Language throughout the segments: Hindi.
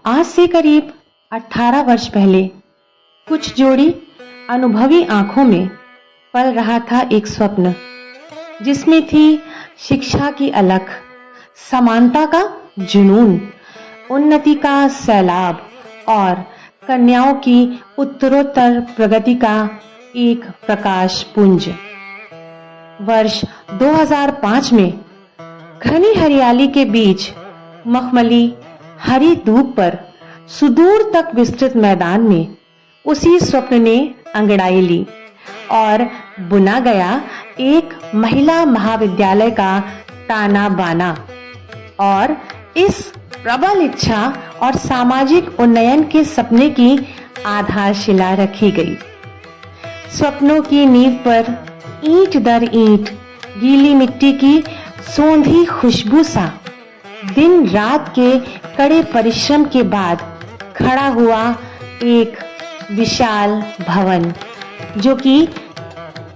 आज से करीब 18 वर्ष पहले कुछ जोड़ी अनुभवी आंखों में पल रहा था एक स्वप्न, जिसमें थी शिक्षा की अलख, समानता का जुनून, उन्नति का सैलाब और कन्याओं की उत्तरोत्तर प्रगति का एक प्रकाश पुंज। वर्ष 2005 में घनी हरियाली के बीच मखमली हरी धूप पर सुदूर तक विस्तृत मैदान में उसी स्वप्न ने अंगड़ाई ली और बुना गया एक महिला महाविद्यालय का ताना बाना। और इस प्रबल इच्छा और सामाजिक उन्नयन के सपने की आधारशिला रखी गई। स्वप्नों की नींव पर ईंट दर ईंट गीली मिट्टी की सौंधी खुशबू सा दिन रात के कड़े परिश्रम के बाद खड़ा हुआ एक विशाल भवन, जो कि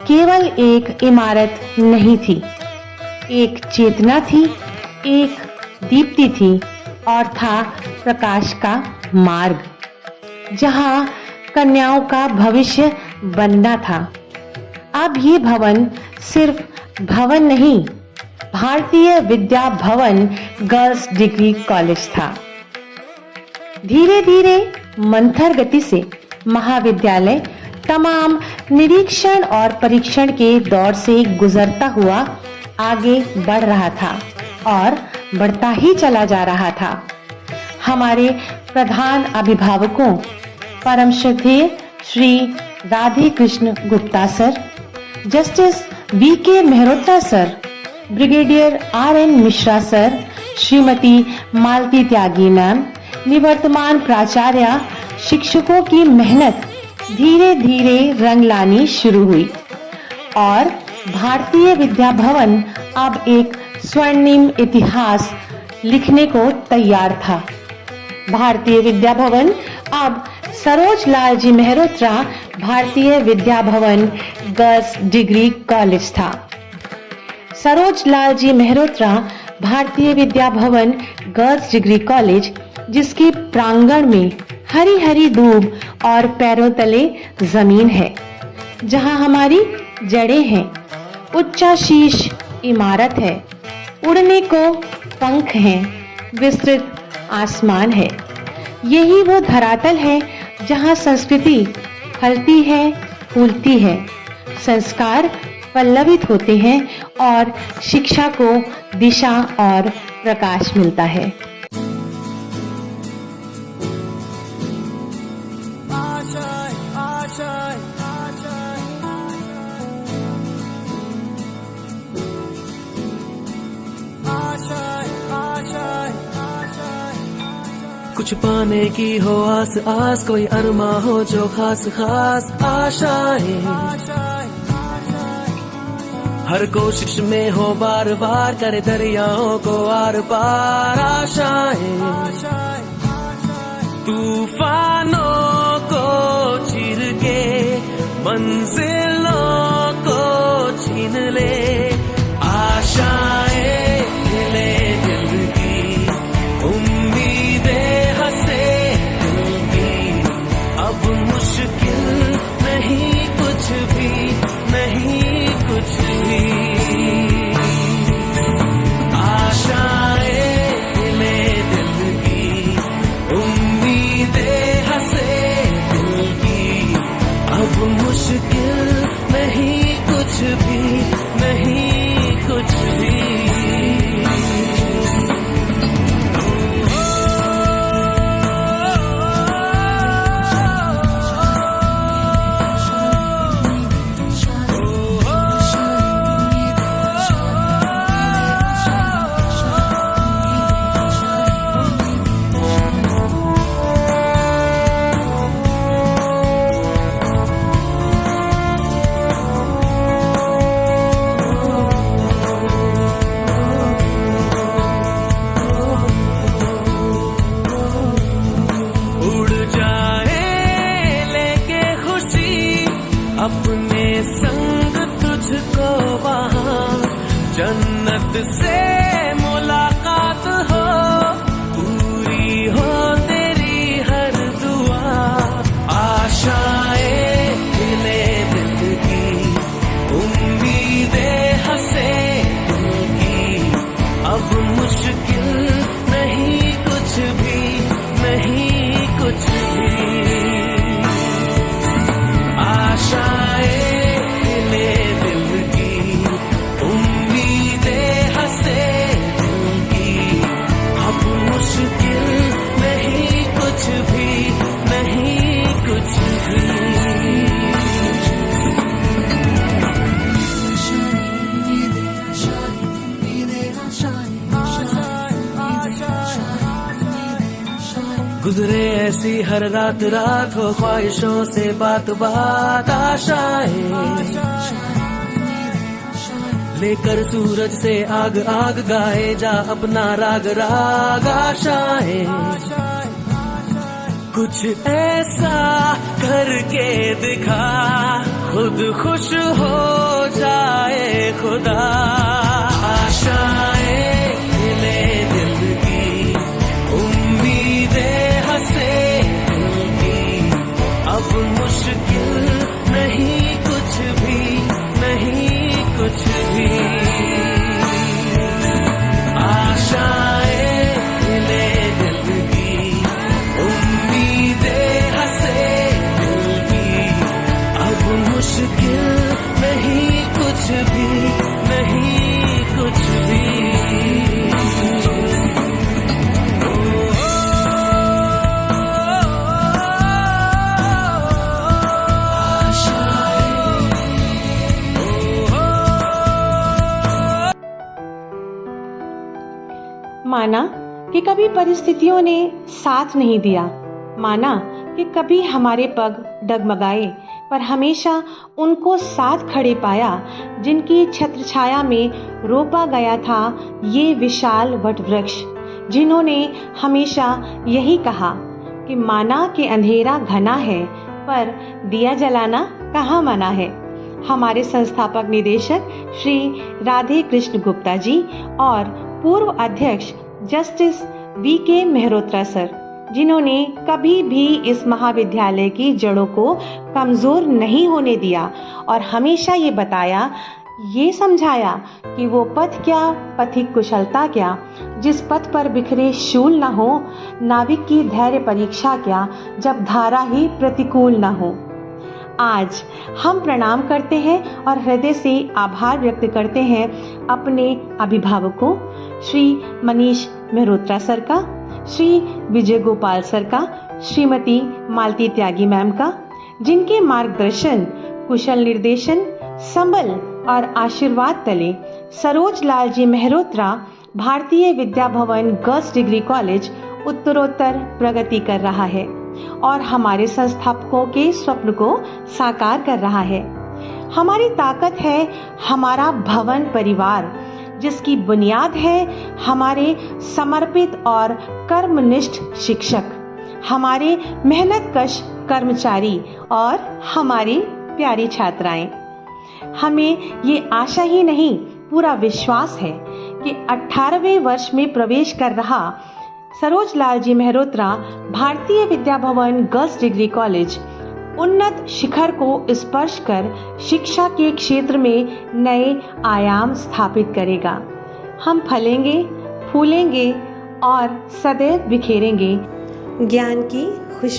केवल एक इमारत नहीं थी, एक चेतना थी, एक दीप्ति थी और था प्रकाश का मार्ग, जहां कन्याओं का भविष्य बनना था। अब ये भवन सिर्फ भवन नहीं, Bharatiya Vidya Bhavan girls degree college था। धीरे धीरे मंथर गति से महाविद्यालय तमाम निरीक्षण और परीक्षण के दौर से गुजरता हुआ आगे बढ़ रहा था और बढ़ता ही चला जा रहा था। हमारे प्रधान अभिभावकों परम श्रद्धेय Shri Radhe Krishna Gupta sir, justice VK Mehrotra sir, brigadier RN Mishra sir, Shrimati Malti Tyagi ma'am, निवर्तमान प्राचार्य शिक्षकों की मेहनत धीरे धीरे रंग लानी शुरू हुई और भारतीय विद्या भवन अब एक स्वर्णिम इतिहास लिखने को तैयार था। भारतीय विद्या भवन अब Saroj Lal ji Mehrotra Bharatiya Vidya Bhavan girls degree college था। Saroj Lal ji Mehrotra Bharatiya Vidya Bhavan girls degree college, जिसके प्रांगण में हरी हरी दूब और पैरों तले जमीन है, जहां हमारी जड़ें हैं, उच्चा शीश इमारत है, उड़ने को पंख हैं, विस्तृत आसमान है। यही वो धरातल है जहां संस्कृति फलती है, फूलती है, संस्कार पल्लवित होते हैं और शिक्षा को दिशा और प्रकाश मिलता है। कुछ पाने की हो आस आस, कोई अरमा हो जो खास खास आशाएं, हर कोशिश में हो बार बार, करे दरियाओं को आर पार आशाएं, तूफानों को चीर के मंजिलों को छीन ले, आशाएं ले दिल की, उम्मीदें हंसे दिल की, अब मुश्किल नहीं कुछ भी, नहीं कुछ भी, आशाएं ले दिल की, उम्मीदें हंसे दिल की, अब मुश्किल नहीं कुछ भी, नहीं कुछ भी। अपने संग तुझको वहाँ जन्नत से मुलाकात हो, पूरी हो तेरी मुश्किल नहीं कुछ भी, नहीं कुछ भी। गुजरे ऐसी हर रात रात हो, ख्वाहिशों से बात बात आशाएं लेकर सूरज से आग आग गाए जा अपना राग राग आशाएं। कुछ ऐसा करके दिखा खुद खुश हो जाए खुदा। आशाएं खिले दिल की, उम्मीदें हंसे दिल की, अब मुश्किल नहीं कुछ भी, नहीं कुछ भी। आशाएं खिले दिल की, उम्मीदें हंसे दिल की, अब मुश्किल नहीं कुछ भी, नहीं कुछ भी। माना कि कभी परिस्थितियों ने साथ नहीं दिया, माना कि कभी हमारे पग डगमगाए, पर हमेशा उनको साथ खड़े पाया जिनकी छत्रछाया में रोपा गया था ये विशाल वटवृक्ष, जिन्होंने हमेशा यही कहा कि माना कि अंधेरा घना है पर दिया जलाना कहाँ मना है। हमारे संस्थापक निदेशक श्री राधे कृष्ण गुप्ता जी और पूर्व अध्यक्ष जस्टिस वीके मेहरोत्रा सर, जिन्होंने कभी भी इस महाविद्यालय की जड़ों को कमजोर नहीं होने दिया और हमेशा ये बताया, ये समझाया कि वो पथ क्या, पथिक कुशलता क्या, जिस पथ पर बिखरे शूल न हो, नाविक की धैर्य परीक्षा क्या, जब धारा ही प्रतिकूल न हो। आज हम प्रणाम करते हैं और हृदय से आभार व्यक्त करते हैं अपने अभिभावकों श्री मनीष मेहरोत्रा सर का, श्री विजय गोपाल सर का, श्रीमती मालती त्यागी मैम का, जिनके मार्गदर्शन, कुशल निर्देशन, संबल और आशीर्वाद तले Saroj Lal ji Mehrotra Bharatiya Vidya Bhavan girls degree college उत्तरोत्तर प्रगति कर रहा है और हमारे संस्थापकों के स्वप्न को साकार कर रहा है। हमारी ताकत है हमारा भवन परिवार, जिसकी बुनियाद है हमारे समर्पित और कर्मनिष्ठ शिक्षक, हमारे मेहनतकश कर्मचारी और हमारी प्यारी छात्राएं। हमें ये आशा ही नहीं, पूरा विश्वास है कि 18वें वर्ष में प्रवेश कर रहा Saroj Lal ji Mehrotra Bharatiya Vidya Bhavan girls degree college उन्नत शिखर को स्पर्श कर शिक्षा के क्षेत्र में नए आयाम स्थापित करेगा। हम फलेंगे, फूलेंगे और सदैव बिखेरेंगे ज्ञान की खुशबू।